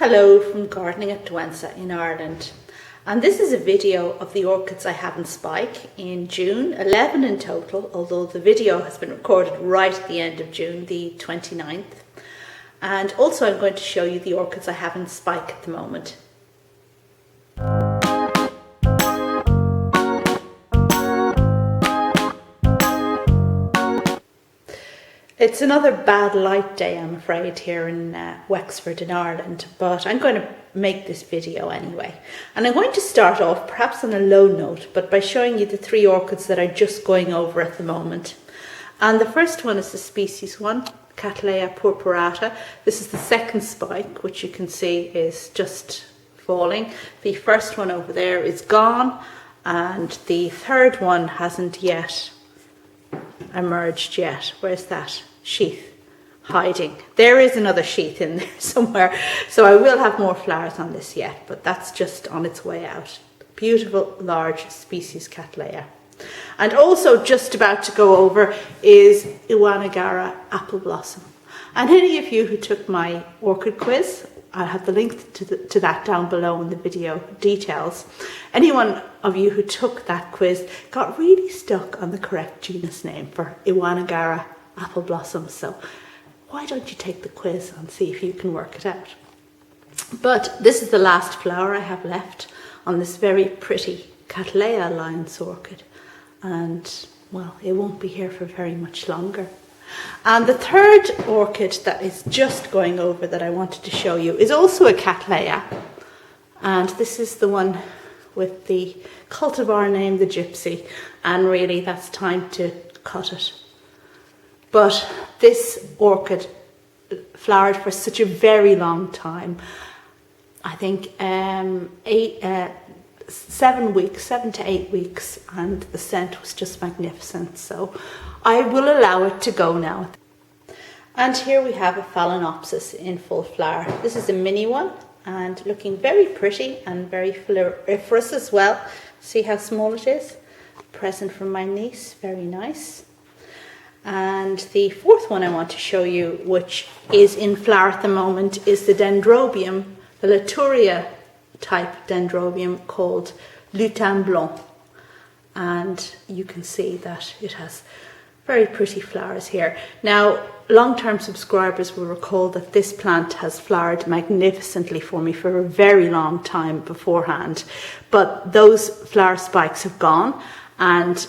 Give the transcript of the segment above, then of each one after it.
Hello from Gardening at Douentza in Ireland, and this is a video of the orchids I have in spike in June, 11 in total, although the video has been recorded right at the end of June, the 29th. And also I'm going to show you the orchids I have in spike at the moment. It's another bad light day, I'm afraid, here in Wexford in Ireland, but I'm going to make this video anyway. And I'm going to start off perhaps on a low note, but by showing you the three orchids that I'm just going over at the moment. And the first one is the species one, Cataleya Por Pirata. This is the second spike, which you can see is just falling. The first one over there is gone, and the third one hasn't yet emerged yet. Where's that sheath hiding? There is another sheath in there somewhere, so I will have more flowers on this yet, but that's just on its way out. Beautiful large species Cataleya. And also just about to go over is Iwanagaara Appleblossom. And any of you who took my orchid quiz, I'll have the link to that down below in the video details. Anyone of you who took that quiz got really stuck on the correct genus name for Iwanagaara Appleblossom. So why don't you take the quiz and see if you can work it out? But this is the last flower I have left on this very pretty Cataleya alliance orchid. And well, it won't be here for very much longer. And the third orchid that is just going over that I wanted to show you is also a Cataleya. And this is the one with the cultivar name, the Gypsy. And really that's time to cut it. But this orchid flowered for such a very long time. I think 7 to 8 weeks, and the scent was just magnificent. So I will allow it to go now. And here we have a Phalaenopsis in full flower. This is a mini one and looking very pretty and very floriferous as well. See how small it is? Present from my niece, very nice. And the fourth one I want to show you, which is in flower at the moment, is the Dendrobium, the Laturia type Dendrobium called Lutin Blanc. And you can see that it has very pretty flowers here. Now, long-term subscribers will recall that this plant has flowered magnificently for me for a very long time beforehand. But those flower spikes have gone, and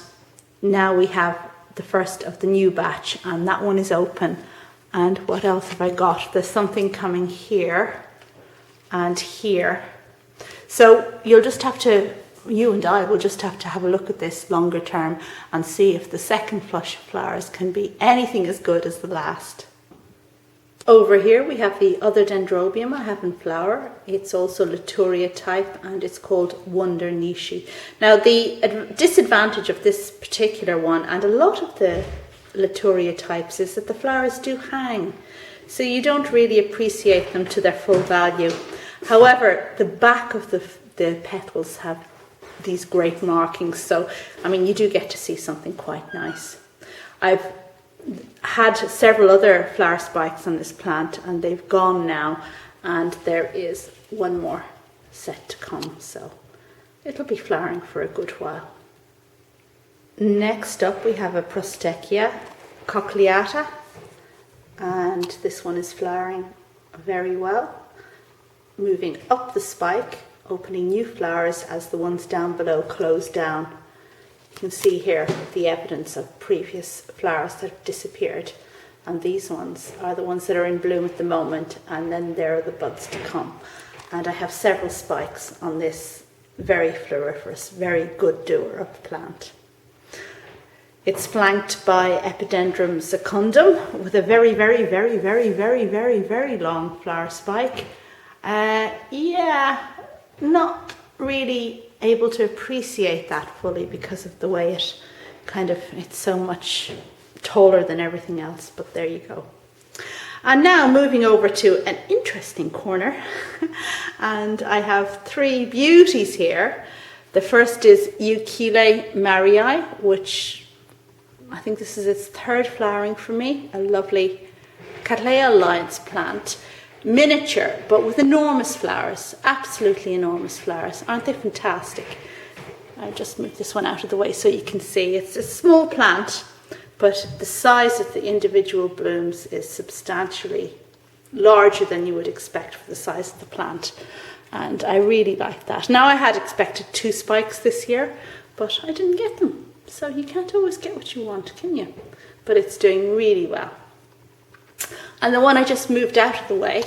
now we have the first of the new batch, and that one is open. And what else have I got? There's something coming here and here. So you'll just have to, you and I will just have to have a look at this longer term and see if the second flush of flowers can be anything as good as the last. Over here we have the other Dendrobium I have in flower. It's also Laturia type and it's called Wonder Nishii. Now the disadvantage of this particular one and a lot of the Laturia types is that the flowers do hang. So you don't really appreciate them to their full value. However, the back of the petals have these great markings. So, I mean, you do get to see something quite nice. I've had several other flower spikes on this plant and they've gone now, and there is one more set to come, so it'll be flowering for a good while. Next up we have a Prosthechea, cochleata, and this one is flowering very well, moving up the spike, opening new flowers as the ones down below close down. You can see here the evidence of previous flowers that have disappeared, and these ones are the ones that are in bloom at the moment, and then there are the buds to come. And I have several spikes on this very floriferous, very good doer of the plant. It's flanked by Epidendrum secundum with a very, very, very, very, very, very, very long flower spike. Yeah, not really able to appreciate that fully because of the way it's so much taller than everything else, but there you go. And now moving over to an interesting corner, and I have three beauties here. The first is Euchile mariae, which I think this is its third flowering for me, a lovely Cataleya alliance plant. miniature, but with enormous flowers, absolutely enormous flowers. Aren't they fantastic? I'll just move this one out of the way so you can see. It's a small plant, but the size of the individual blooms is substantially larger than you would expect for the size of the plant. And I really like that. Now, I had expected 2 spikes this year, but I didn't get them. So you can't always get what you want, can you? But it's doing really well. And the one I just moved out of the way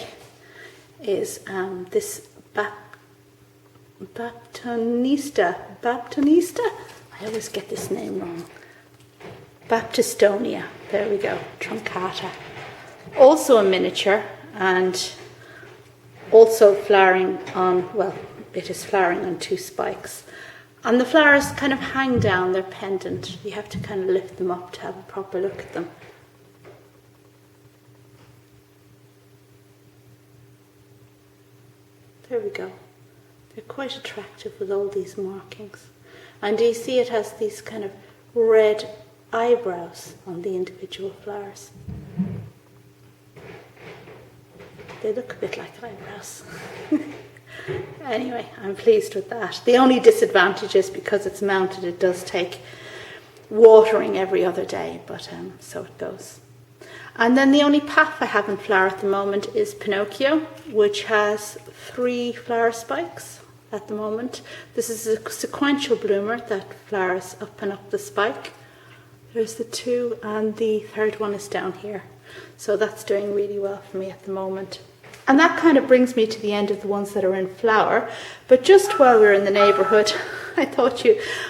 is this Baptistonia. I always get this name wrong. Baptistonia. There we go. Truncata. Also a miniature, and also flowering on, well, it is flowering on 2 spikes. And the flowers kind of hang down, they're pendant. You have to kind of lift them up to have a proper look at them. There we go. They're quite attractive with all these markings. And do you see it has these kind of red eyebrows on the individual flowers? They look a bit like eyebrows. Anyway, I'm pleased with that. The only disadvantage is because it's mounted, it does take watering every other day, but so it goes. And then the only Paph I have in flower at the moment is Pinocchio, which has 3 flower spikes at the moment. This is a sequential bloomer that flowers up and up the spike. There's the 2, and the 3rd one is down here. So that's doing really well for me at the moment. And that kind of brings me to the end of the ones that are in flower. But just while we're in the neighbourhood, I thought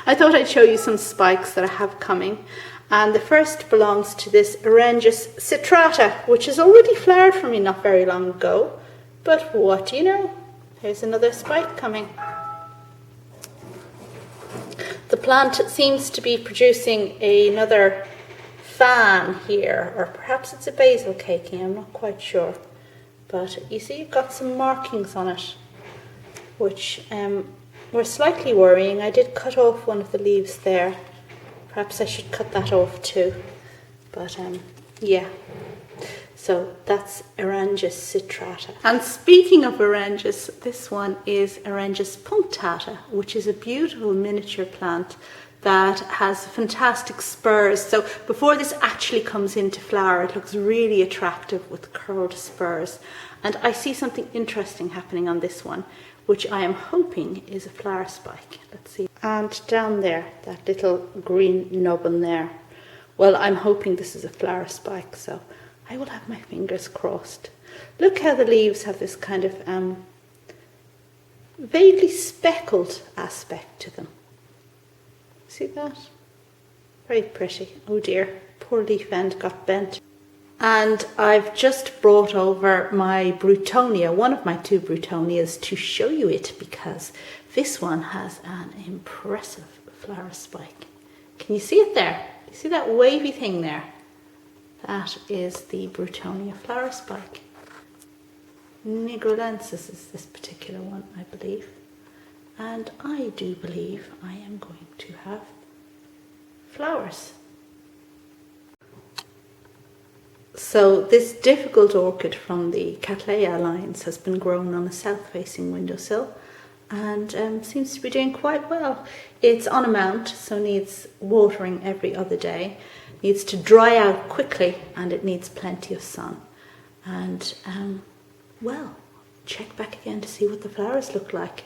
I'd show you some spikes that I have coming. And the first belongs to this Orangus citrata, which has already flowered for me not very long ago. But what do you know? There's another spike coming. The plant seems to be producing another fan here, or perhaps it's a basil caking, I'm not quite sure. But you see, you've got some markings on it, which were slightly worrying. I did cut off one of the leaves there. Perhaps I should cut that off too. But yeah, so that's Orangus citrata. And speaking of Orangus, this one is Orangus punctata, which is a beautiful miniature plant that has fantastic spurs. So before this actually comes into flower, it looks really attractive with curled spurs. And I see something interesting happening on this one, which I am hoping is a flower spike. Let's see. And down there, that little green nubbin there. Well, I'm hoping this is a flower spike, so I will have my fingers crossed. Look how the leaves have this kind of vaguely speckled aspect to them. See that? Very pretty. Oh dear, poor leaf end got bent. And I've just brought over my Broughtonia, one of my 2 Broughtonias, to show you it, because this one has an impressive flower spike. Can you see it there? You see that wavy thing there? That is the Broughtonia flower spike. Nigrolensis is this particular one, I believe. And I do believe I am going to have flowers. So this difficult orchid from the Cataleya lines has been grown on a south-facing windowsill and seems to be doing quite well. It's on a mount, so needs watering every other day, needs to dry out quickly, and it needs plenty of sun. And well, check back again to see what the flowers look like.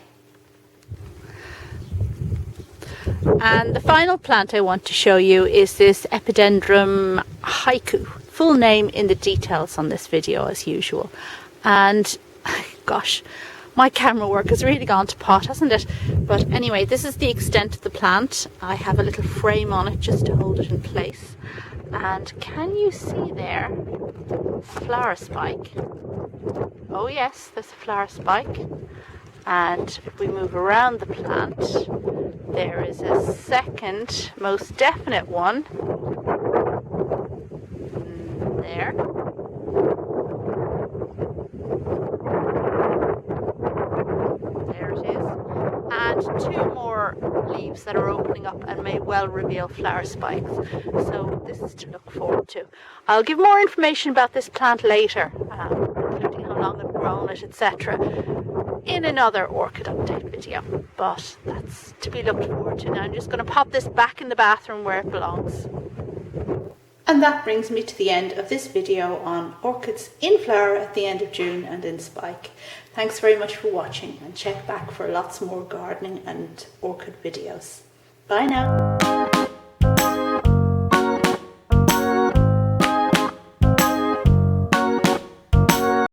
And the final plant I want to show you is this Epidendrum Haiku. Full name in the details on this video as usual. And gosh, my camera work has really gone to pot, hasn't it? But anyway, this is the extent of the plant. I have a little frame on it just to hold it in place. And can you see there a flower spike? Oh yes, there's a flower spike. And if we move around the plant, there is a second, most definite one. There. There it is. And 2 more leaves that are opening up and may well reveal flower spikes. So this is to look forward to. I'll give more information about this plant later, including how long it grown it, etc. in another orchid update video. But that's to be looked forward to now. I'm just going to pop this back in the bathroom where it belongs. And that brings me to the end of this video on orchids in flower at the end of June and in spike. Thanks very much for watching, and check back for lots more gardening and orchid videos. Bye now.